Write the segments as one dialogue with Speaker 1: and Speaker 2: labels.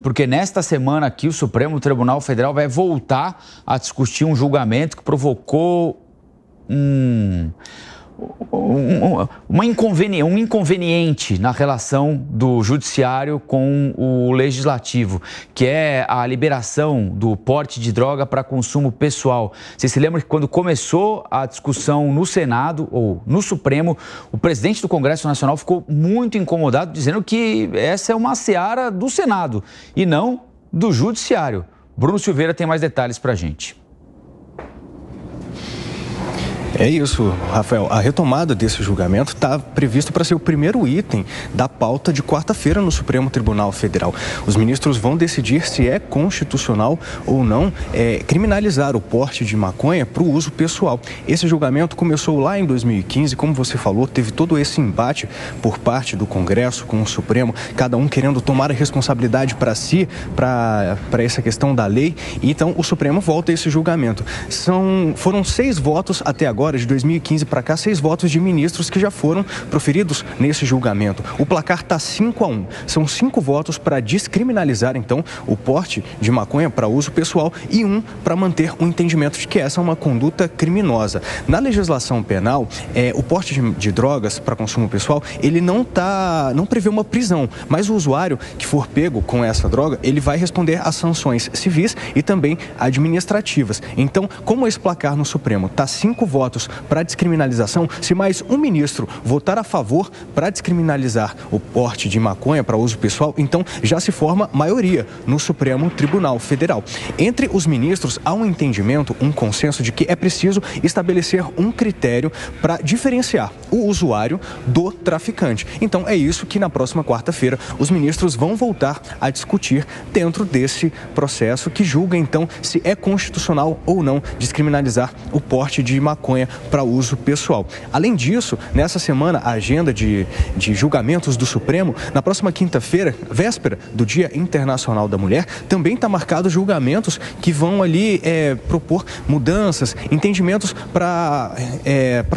Speaker 1: porque nesta semana aqui o Supremo Tribunal Federal vai voltar a discutir um julgamento que provocou um inconveniente na relação do judiciário com o legislativo, que é a liberação do porte de droga para consumo pessoal. Você se lembra que quando começou a discussão no Senado ou no Supremo, o presidente do Congresso Nacional ficou muito incomodado, dizendo que essa é uma seara do Senado e não do judiciário. Bruno Silveira tem mais detalhes para a gente.
Speaker 2: É isso, Rafael. A retomada desse julgamento está previsto para ser o primeiro item da pauta de quarta-feira no Supremo Tribunal Federal. Os ministros vão decidir se é constitucional ou não criminalizar o porte de maconha para o uso pessoal. Esse julgamento começou lá em 2015, como você falou, teve todo esse embate por parte do Congresso com o Supremo, cada um querendo tomar a responsabilidade para si, para essa questão da lei. E então o Supremo volta a esse julgamento. Foram 6 votos até agora, de 2015 para cá, 6 votos de ministros que já foram proferidos nesse julgamento. O placar está 5-1. São 5 votos para descriminalizar, então, o porte de maconha para uso pessoal e 1 para manter o entendimento de que essa é uma conduta criminosa. Na legislação penal, o porte de drogas para consumo pessoal, ele não prevê uma prisão, mas o usuário que for pego com essa droga, ele vai responder às sanções civis e também administrativas. Então, como esse placar no Supremo está 5 votos para descriminalização, se mais um ministro votar a favor para descriminalizar o porte de maconha para uso pessoal, então já se forma maioria no Supremo Tribunal Federal. Entre os ministros há um entendimento, um consenso de que é preciso estabelecer um critério para diferenciar o usuário do traficante. Então é isso que na próxima quarta-feira os ministros vão voltar a discutir dentro desse processo que julga então se é constitucional ou não descriminalizar o porte de maconha para uso pessoal. Além disso, nessa semana, a agenda de julgamentos do Supremo, na próxima quinta-feira, véspera do Dia Internacional da Mulher, também está marcado julgamentos que vão ali propor mudanças, entendimentos para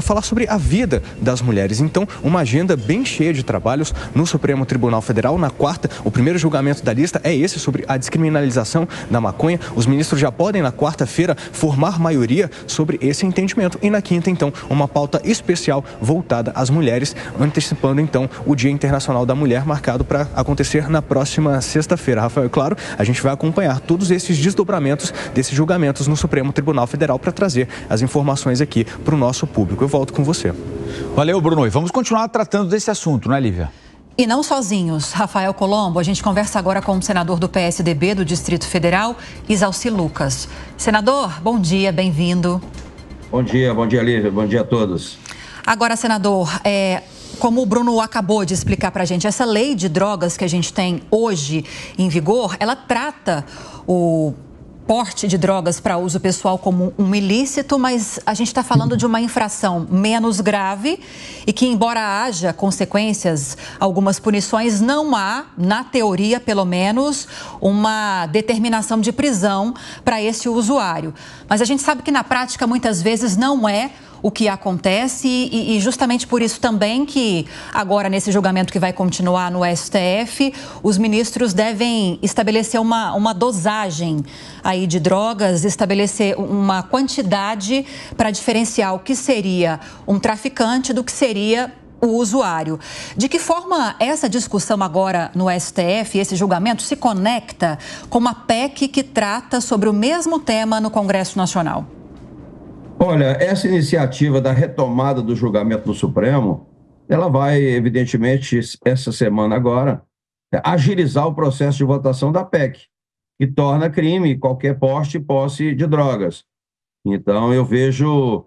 Speaker 2: falar sobre a vida das mulheres. Então, uma agenda bem cheia de trabalhos no Supremo Tribunal Federal. Na quarta, o primeiro julgamento da lista é esse, sobre a descriminalização da maconha. Os ministros já podem, na quarta-feira, formar maioria sobre esse entendimento. E na quinta, então, uma pauta especial voltada às mulheres, antecipando, então, o Dia Internacional da Mulher, marcado para acontecer na próxima sexta-feira. Rafael, claro, a gente vai acompanhar todos esses desdobramentos desses julgamentos no Supremo Tribunal Federal para trazer as informações aqui para o nosso público. Eu volto com você.
Speaker 1: Valeu, Bruno. E vamos continuar tratando desse assunto, não é, Lívia?
Speaker 3: E não sozinhos. Rafael Colombo, a gente conversa agora com o senador do PSDB do Distrito Federal, Isalci Lucas. Senador, bom dia, bem-vindo.
Speaker 4: Bom dia, Lívia, bom dia a todos.
Speaker 3: Agora, senador, como o Bruno acabou de explicar para a gente, essa lei de drogas que a gente tem hoje em vigor, ela trata o porte de drogas para uso pessoal como um ilícito, mas a gente está falando de uma infração menos grave e que, embora haja consequências, algumas punições, não há, na teoria pelo menos, uma determinação de prisão para esse usuário. Mas a gente sabe que na prática muitas vezes não é o que acontece e justamente por isso também que agora nesse julgamento que vai continuar no STF, os ministros devem estabelecer uma dosagem aí de drogas, estabelecer uma quantidade para diferenciar o que seria um traficante do que seria o usuário. De que forma essa discussão agora no STF, esse julgamento, se conecta com uma PEC que trata sobre o mesmo tema no Congresso Nacional?
Speaker 4: Olha, essa iniciativa da retomada do julgamento do Supremo, ela vai, evidentemente, essa semana agora, agilizar o processo de votação da PEC, que torna crime qualquer porte e posse de drogas. Então, eu vejo,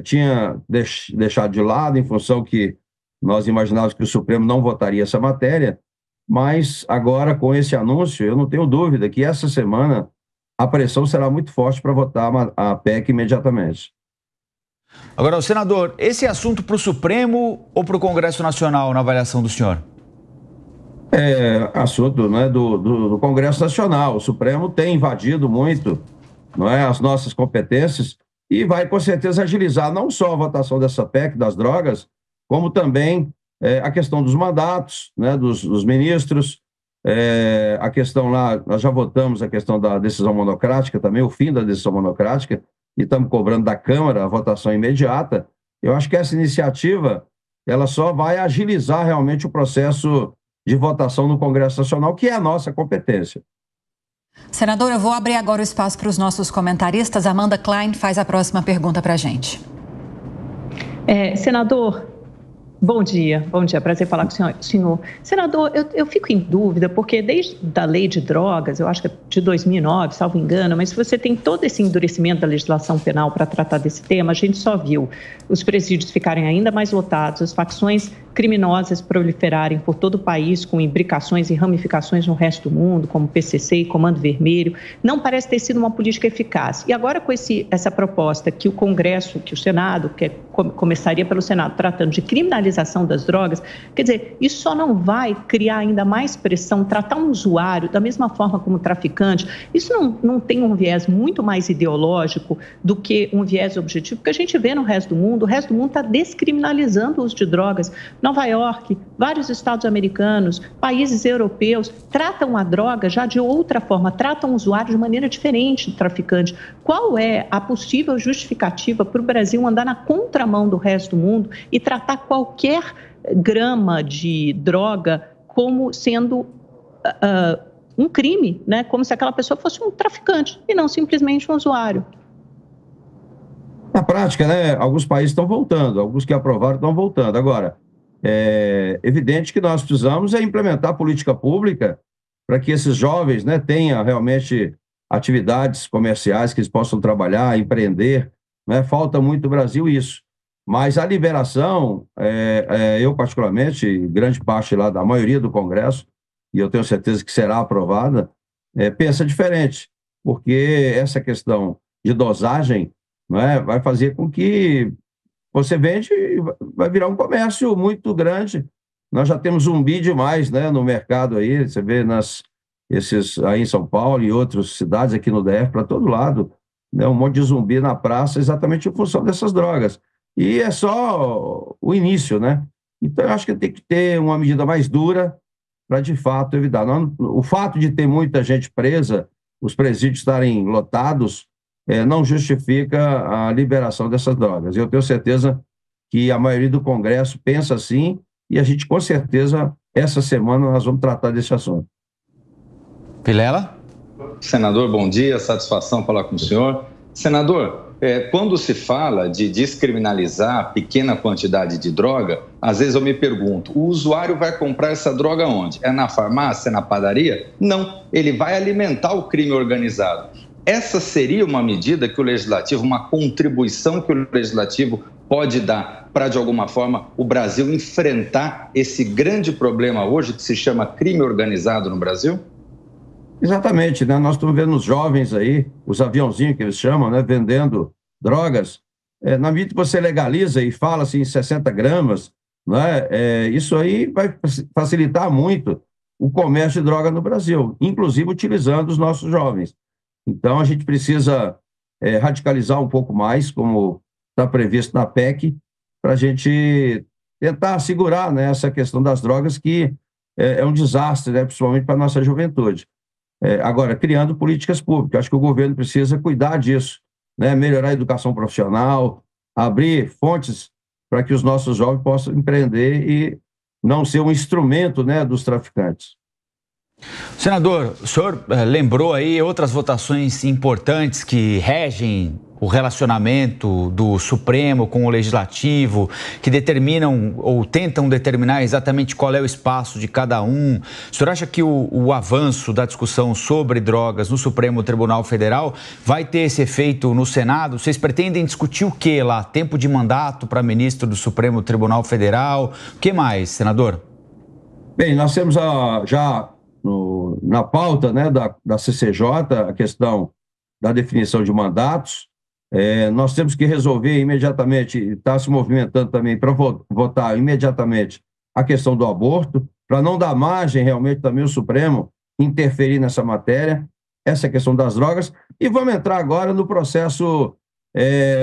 Speaker 4: tinha deixado de lado, em função que nós imaginávamos que o Supremo não votaria essa matéria, mas agora, com esse anúncio, eu não tenho dúvida que essa semana a pressão será muito forte para votar a PEC imediatamente.
Speaker 1: Agora, senador, esse assunto para o Supremo ou para o Congresso Nacional, na avaliação do senhor?
Speaker 4: É assunto, né, do Congresso Nacional. O Supremo tem invadido muito, não é, as nossas competências e vai, com certeza, agilizar não só a votação dessa PEC das drogas, como também a questão dos mandatos, né, dos ministros. A questão lá, nós já votamos a questão da decisão monocrática também, o fim da decisão monocrática, e estamos cobrando da Câmara a votação imediata. Eu acho que essa iniciativa, ela só vai agilizar realmente o processo de votação no Congresso Nacional, que é a nossa competência.
Speaker 3: Senador, eu vou abrir agora o espaço para os nossos comentaristas. Amanda Klein faz a próxima pergunta para a gente.
Speaker 5: Senador, bom dia, prazer falar com o senhor. Senador, eu fico em dúvida, porque desde a lei de drogas, eu acho que é de 2009, salvo engano, mas se você tem todo esse endurecimento da legislação penal para tratar desse tema, a gente só viu os presídios ficarem ainda mais lotados, as facções criminosas proliferarem por todo o país, com imbricações e ramificações no resto do mundo, como PCC e Comando Vermelho. Não parece ter sido uma política eficaz. E agora com essa proposta que o Congresso, que o Senado, que começaria pelo Senado, tratando de criminalização das drogas, quer dizer, isso só não vai criar ainda mais pressão, tratar um usuário da mesma forma como traficante. Isso não tem um viés muito mais ideológico do que um viés objetivo, porque a gente vê no resto do mundo está descriminalizando o uso de drogas. Nova York, vários estados americanos, países europeus tratam a droga já de outra forma, tratam o usuário de maneira diferente do traficante. Qual é a possível justificativa para o Brasil andar na contramão do resto do mundo e tratar qualquer grama de droga como sendo um crime, né? Como se aquela pessoa fosse um traficante e não simplesmente um usuário?
Speaker 4: Na prática, né, alguns países estão voltando, alguns que aprovaram estão voltando. Agora, é evidente que nós precisamos implementar política pública para que esses jovens, né, tenham realmente atividades comerciais que eles possam trabalhar, empreender, né? Falta muito no Brasil isso. Mas a liberação, eu particularmente, grande parte lá da maioria do Congresso, e eu tenho certeza que será aprovada, pensa diferente, porque essa questão de dosagem, né, vai fazer com que você vende e vai virar um comércio muito grande. Nós já temos zumbi demais, né, no mercado aí, você vê aí em São Paulo e outras cidades aqui no DF, para todo lado, né, um monte de zumbi na praça, exatamente em função dessas drogas. E é só o início, né? Então, eu acho que tem que ter uma medida mais dura para, de fato, evitar. O fato de ter muita gente presa, os presídios estarem lotados, não justifica a liberação dessas drogas. Eu tenho certeza que a maioria do Congresso pensa assim e a gente, com certeza, essa semana nós vamos tratar desse assunto.
Speaker 1: Vilela?
Speaker 6: Senador, bom dia, satisfação falar com o senhor. Senador, quando se fala de descriminalizar pequena quantidade de droga, às vezes eu me pergunto, o usuário vai comprar essa droga onde? É na farmácia, na padaria? Não, ele vai alimentar o crime organizado. Essa seria uma medida que o Legislativo, uma contribuição que o Legislativo pode dar para, de alguma forma, o Brasil enfrentar esse grande problema hoje que se chama crime organizado no Brasil?
Speaker 4: Exatamente, né? Nós estamos vendo os jovens aí, os aviãozinhos que eles chamam, né, vendendo drogas. Na medida que você legaliza e fala assim, 60 gramas, né, isso aí vai facilitar muito o comércio de droga no Brasil, inclusive utilizando os nossos jovens. Então, a gente precisa radicalizar um pouco mais, como está previsto na PEC, para a gente tentar segurar, né, essa questão das drogas, que é um desastre, né, principalmente para a nossa juventude. Agora, criando políticas públicas, acho que o governo precisa cuidar disso, né, melhorar a educação profissional, abrir fontes para que os nossos jovens possam empreender e não ser um instrumento, né, dos traficantes.
Speaker 1: Senador, o senhor lembrou aí outras votações importantes que regem o relacionamento do Supremo com o Legislativo, que determinam ou tentam determinar exatamente qual é o espaço de cada um. O senhor acha que o avanço da discussão sobre drogas no Supremo Tribunal Federal vai ter esse efeito no Senado? Vocês pretendem discutir o que lá? Tempo de mandato para ministro do Supremo Tribunal Federal? O que mais, senador?
Speaker 4: Bem, nós temos já na pauta, né, da CCJ a questão da definição de mandatos. Nós temos que resolver imediatamente, está se movimentando também para votar imediatamente a questão do aborto, para não dar margem realmente também o Supremo interferir nessa matéria, essa questão das drogas. E vamos entrar agora no processo,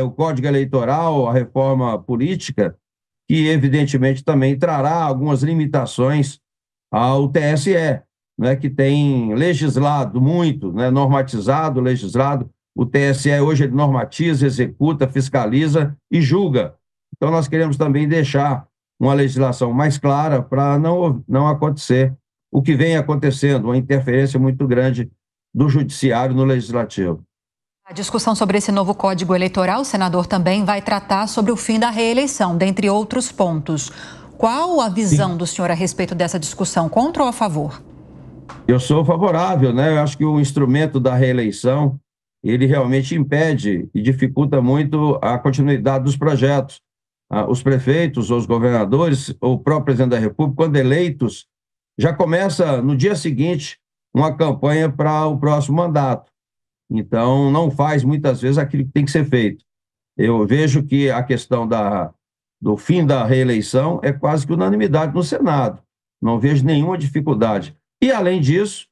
Speaker 4: o Código Eleitoral, a reforma política, que evidentemente também trará algumas limitações ao TSE. né, que tem legislado muito, né, normatizado, legislado. O TSE hoje ele normatiza, executa, fiscaliza e julga. Então, nós queremos também deixar uma legislação mais clara para não acontecer o que vem acontecendo, uma interferência muito grande do judiciário no legislativo.
Speaker 3: A discussão sobre esse novo Código Eleitoral, o senador também vai tratar sobre o fim da reeleição, dentre outros pontos. Qual a visão do senhor a respeito dessa discussão, contra ou a favor?
Speaker 4: Eu sou favorável, né? Eu acho que o instrumento da reeleição, ele realmente impede e dificulta muito a continuidade dos projetos. Os prefeitos, os governadores, ou o próprio presidente da República, quando eleitos, já começa no dia seguinte uma campanha para o próximo mandato. Então, não faz muitas vezes aquilo que tem que ser feito. Eu vejo que a questão do fim da reeleição é quase que unanimidade no Senado. Não vejo nenhuma dificuldade. E, além disso,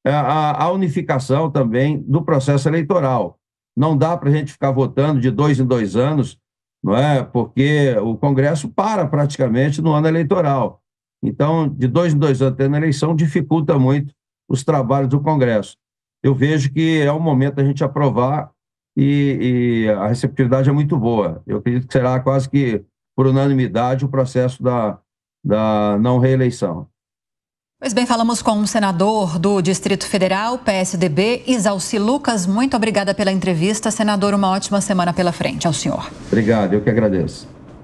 Speaker 4: a unificação também do processo eleitoral. Não dá para a gente ficar votando de 2 em 2 anos, não é? Porque o Congresso para praticamente no ano eleitoral. Então, de 2 em 2 anos tendo eleição, dificulta muito os trabalhos do Congresso. Eu vejo que é o momento da gente aprovar e a receptividade é muito boa. Eu acredito que será quase que por unanimidade o processo da não reeleição.
Speaker 3: Pois bem, falamos com um senador do Distrito Federal, PSDB, Isalci Lucas. Muito obrigada pela entrevista, senador. Uma ótima semana pela frente ao senhor.
Speaker 4: Obrigado, eu que agradeço.